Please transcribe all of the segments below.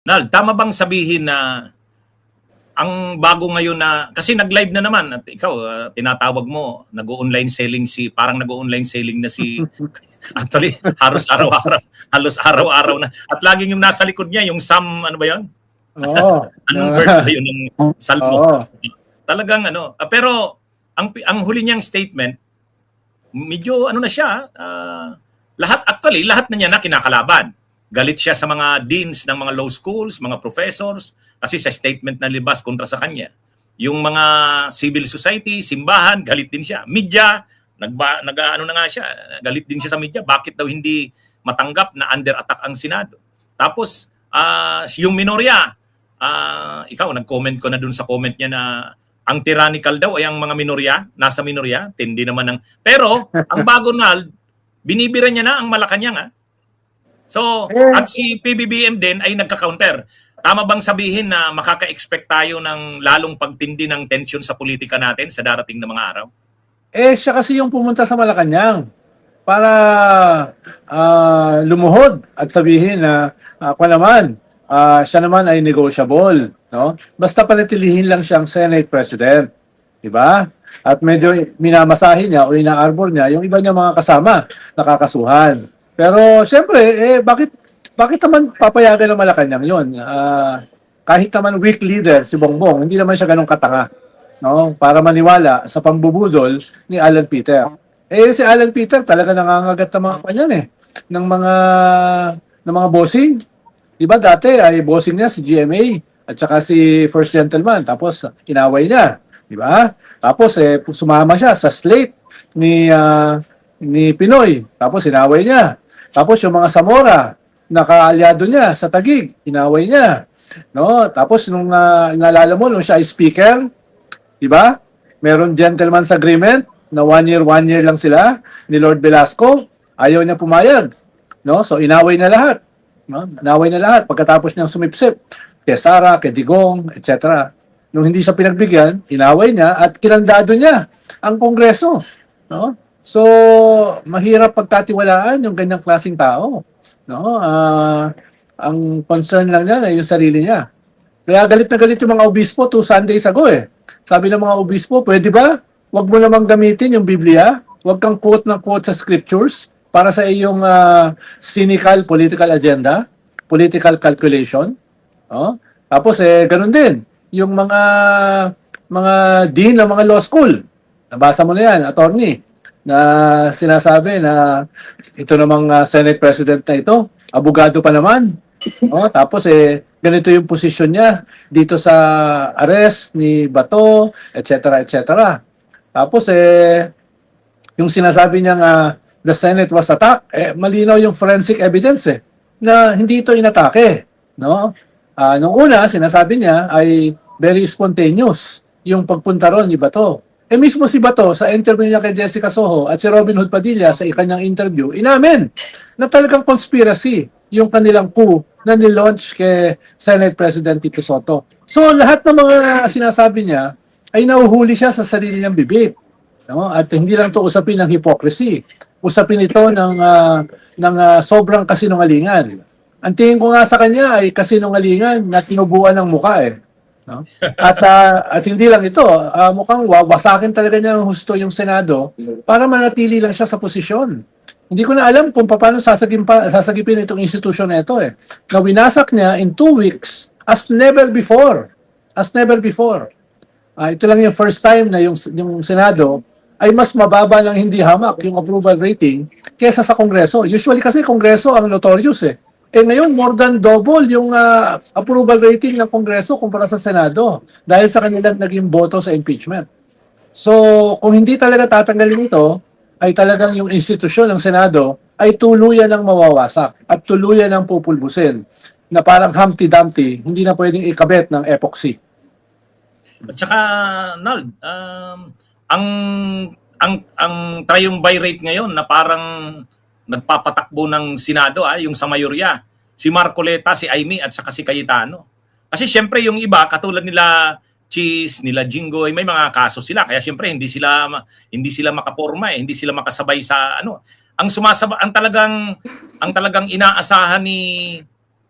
Nal, tama bang sabihin na ang bago ngayon na, kasi nag-live na naman at ikaw, tinatawag mo, nag-online selling parang nag-online selling na si, actually, halos araw-araw na. At laging yung nasa likod niya, yung Sam, ano ba yun? Oo. Anong verse ba yun ng Salmo? Oo. Talagang pero ang huli niyang statement, medyo ano na siya, lahat na niya na kinakalaban. Galit siya sa mga deans ng mga law schools, mga professors, kasi sa statement na libas kontra sa kanya. Yung mga civil society, simbahan, galit din siya. Media, ano na nga siya, galit din siya sa media. Bakit daw hindi matanggap na under attack ang Senado? Tapos, yung minorya, ikaw, nag-comment ko na dun sa comment niya na ang tyrannical daw ay ang mga minorya, nasa minorya, tindi naman ng... Pero, ang bago na, binibira niya na ang Malacanang, So, at si PBBM din ay nagka-counter. Tama bang sabihin na makaka-expect tayo ng lalong pagtindi ng tension sa politika natin sa darating na mga araw? Siya kasi yung pumunta sa Malacanang para lumuhod at sabihin na ako naman, siya naman ay negotiable, no? Basta panatilihin lang siyang Senate President, di ba? At medyo minamasahin niya o ina-arbor niya yung iba niya mga kasama nakakasuhan. Pero siyempre, bakit naman papayagan ng Malacanang yun? Kahit naman weak leader si Bongbong, hindi naman siya ganun katanga, no? Para maniwala sa pambubudol ni Alan Peter. Si Alan Peter talaga nangangagat ng mga kanyan ng mga bossing. Di ba dati ay bossing niya si GMA at saka si First Gentleman, tapos inaway niya, di ba? Tapos sumama siya sa slate ni Pinoy, tapos inaway niya. Tapos yung mga Zamora, nakaalyado niya sa Taguig, inaway niya. No? Tapos nung naalala mo, nung siya ay speaker, di ba? Meron gentleman's agreement na 1 year lang sila ni Lord Velasco. Ayaw niya pumayag. No? So inaway na lahat. No? Inaway na lahat pagkatapos niyang sumipsip kay Sara, kay Digong, etc. Nung hindi siya pinagbigyan, inaway niya at kinandado niya ang Kongreso. No? So, mahirap pagkatiwalaan yung ganyang klaseng tao. No? Ang concern lang niya ay yung sarili niya. Kaya galit na galit yung mga obispo 2 Sundays ago Sabi ng mga obispo, pwede ba? Huwag mo namang gamitin yung Biblia. Huwag kang quote ng quote sa scriptures para sa iyong cynical political agenda, political calculation. No? Tapos ganun din. Yung mga dean ng mga law school. Nabasa mo na yan, attorney, na sinasabi na ito namang Senate President na ito, abogado pa naman. Tapos ganito yung posisyon niya dito sa arrest ni Bato, etc. etc. Tapos yung sinasabi niya nga the Senate was attacked, malinaw yung forensic evidence na hindi ito inatake. No? Nung una, sinasabi niya ay very spontaneous yung pagpunta ron ni Bato. Mismo si Bato sa interview niya kay Jessica Soho at si Robin Hood Padilla sa kanyang interview, inamin na talagang conspiracy yung kanilang coup na nilaunch kay Senate President Tito Soto. So lahat ng mga sinasabi niya ay nauhuli siya sa sarili niyang bibig. No? At hindi lang to usapin ng hypocrisy. Usapin ito ng sobrang kasinungalingan. Ang tingin ko nga sa kanya ay kasinungalingan na tinubuan ng muka No? At hindi lang ito, mukhang wawasakin talaga niya ng husto yung Senado para manatili lang siya sa posisyon. Hindi ko na alam kung paano sasagipin itong institusyon na ito Na winasak niya in 2 weeks as never before. As never before. Ito lang yung first time na yung Senado ay mas mababa ng hindi hamak yung approval rating kesa sa Kongreso. Usually kasi Kongreso ang notorious ngayon, more than double yung approval rating ng Kongreso kumpara sa Senado dahil sa kanilang naging boto sa impeachment. So, kung hindi talaga tatanggalin ito, ay talagang yung institusyon ng Senado ay tuluyan ng mawawasak at tuluyan ng pupulbusin na parang Humpty Dumpty, hindi na pwedeng ikabit ng epoxy. At saka, Nald, ang triumvirate rate ngayon na parang nagpapatakbo ng Senado, yung sa mayorya, si Marcoleta, si Aimee at saka si Cayetano. Kasi syempre yung iba, katulad nila Cheese, nila Jinggoy, may mga kaso sila. Kaya syempre hindi sila makaporma hindi sila makasabay sa ang talagang inaasahan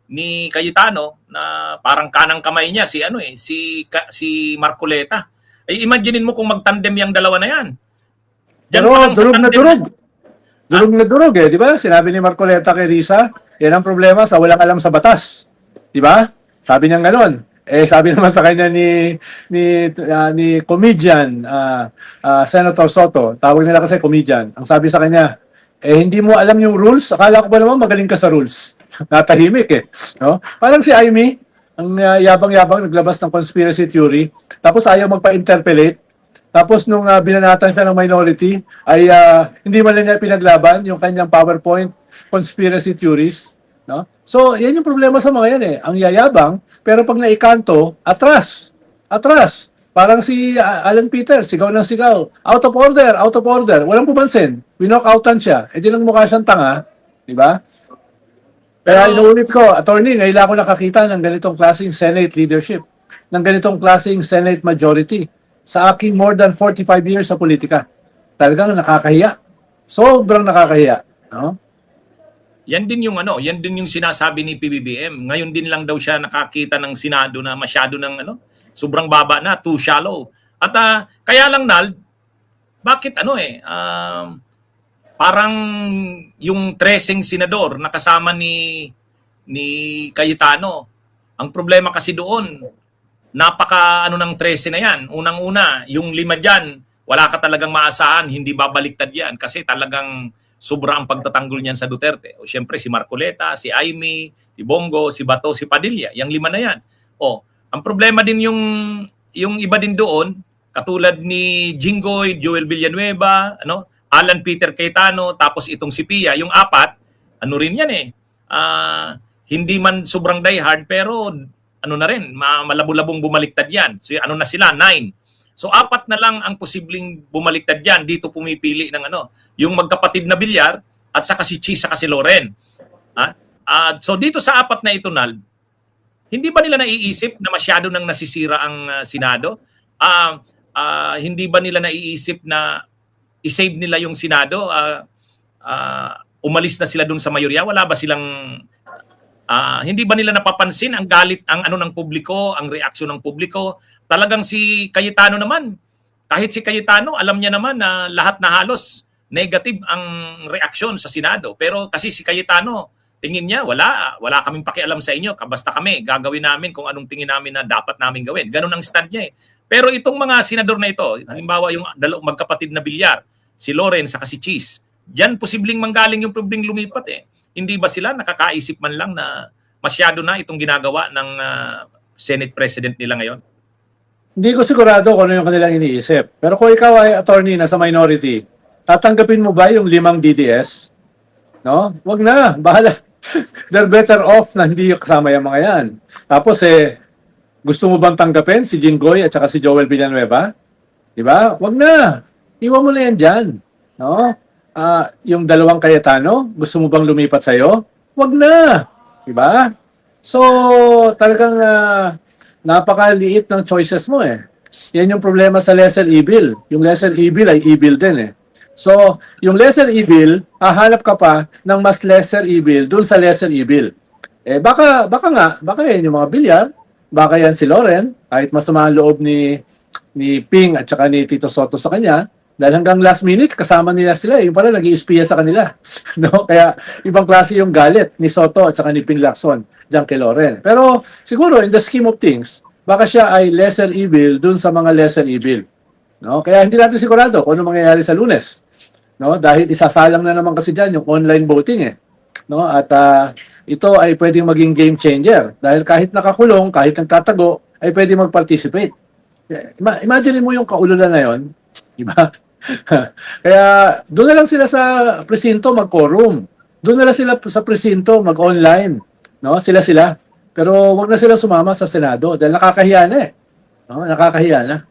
ni Cayetano na parang kanang kamay niya si si Marcoleta. Ay imaginein mo kung magtandem yung dalawa na yan. Diyan Pero pa lang sa durog na tandem. durog. Durog na durog eh, di ba? Sinabi ni Marcoleta kay Risa, yan ang problema sa walang alam sa batas. Di ba? Sabi niya gano'n. Eh sabi naman sa kanya ni comedian Senator Soto, tawag nila kasi comedian. Ang sabi sa kanya, hindi mo alam yung rules. Akala ko ba naman magaling ka sa rules. Natahimik eh, no? Parang si Amy, ang yabang-yabang naglabas ng conspiracy theory, tapos ayaw magpa-interpellate. Tapos nung binanatan siya ng minority, ay hindi man lang niya pinaglaban yung kanyang PowerPoint conspiracy theories. No? So, yan yung problema sa mga yan eh. Ang yayabang, pero pag naikanto, atras. Atras. Parang si Alan Peter, sigaw ng sigaw. Out of order, out of order. Walang pumansin. Winock-outan siya. Eh di lang mukha siyang tanga. Di ba? Kaya inuulit ko, attorney, ngayon ako nakakita ng ganitong klaseng Senate leadership. Ng ganitong klaseng Senate majority. Sa aking more than 45 years sa politika. Talagang nakakahiya. Sobrang nakakahiya. No? Yan din yung sinasabi ni PBBM. Ngayon din lang daw siya nakakita ng Senado na masyado ng sobrang baba na, too shallow. At kaya lang bakit parang yung 13 senador na kasama ni Cayetano. Ang problema kasi doon, napaka ng 13 na yan. Unang-una, yung 5 diyan, wala ka talagang maasahan, hindi babaliktad yan kasi talagang sobra ang pagtatanggol niyan sa Duterte. O siyempre si Marcoleta, si Amy, si Bongo, si Bato, si Padilla, yung 5 na yan. O, ang problema din yung iba din doon, katulad ni Jinggoy, Joel Villanueva, Alan Peter Cayetano, tapos itong si Pia, yung 4, rin yan eh. Hindi man sobrang diehard, pero na rin, malabo-labong bumaliktad yan. So na sila, 9. So 4 na lang ang posibleng bumaliktad diyan. Dito pumipili ng yung magkapatid na Villar at saka si Cheese saka si Loren. So dito sa 4 na ito, hindi ba nila naiisip na masyado nang nasisira ang Senado? Hindi ba nila naiisip na i-save nila yung Senado? Umalis na sila dun sa mayorya? Wala ba silang hindi ba nila napapansin ang galit ng publiko, ang reaksyon ng publiko? Talagang si Cayetano naman, kahit si Cayetano, alam niya naman na lahat na halos negative ang reaksyon sa Senado. Pero kasi si Cayetano, tingin niya, wala kaming pakialam sa inyo, basta kami, gagawin namin kung anong tingin namin na dapat namin gawin. Ganun ang stand niya eh. Pero itong mga senador na ito, halimbawa yung magkapatid na Villar, si Loren sa si Cheese, diyan posibleng manggaling yung probleng lumipat eh. Hindi ba sila nakakaisip man lang na masyado na itong ginagawa ng Senate President nila ngayon? Hindi ko sigurado kung ano yung kanilang iniisip. Pero kung ikaw ay attorney na sa minority, tatanggapin mo ba yung 5 DDS? No? Wag na. Bahala. They're better off na hindi kasama yung mga yan. Tapos gusto mo bang tanggapin si Jinggoy at saka si Joel Villanueva? Di ba? Wag na. Iwan mo na yan dyan. No? Yung 2 Cayetano, gusto mo bang lumipat sa'yo? Wag na. Di ba? So, talagang napakaliit ng choices mo eh. Yan yung problema sa lesser evil. Yung lesser evil ay evil din eh. So, yung lesser evil, hahanap ka pa ng mas lesser evil dun sa lesser evil. Baka yan yung mga Villar, baka yan si Loren, kahit masama ang loob ni Ping at saka ni Tito Soto sa kanya, dahil hanggang last minute, kasama nila sila. Yung pala, nag-i-espiya sa kanila. No? Kaya, ibang klase yung galit ni Soto at saka ni Ping Lacson diyan kay Loren. Pero, siguro, in the scheme of things, baka siya ay lesser evil dun sa mga lesser evil. No? Kaya, hindi natin sigurado kung ano mangyayari sa Lunes. No? Dahil isasalang na naman kasi dyan yung online voting eh. No? At ito ay pwedeng maging game changer. Dahil kahit nakakulong, kahit nagtatago, ay pwedeng mag-participate. Imagine mo yung kaululan na yon, di ba? Kaya doon na lang sila sa presinto mag-quorum. Doon na lang sila sa presinto mag-online. No? Sila. Pero wag na sila sumama sa Senado dahil nakakahiya na eh. No? Nakakahiya na.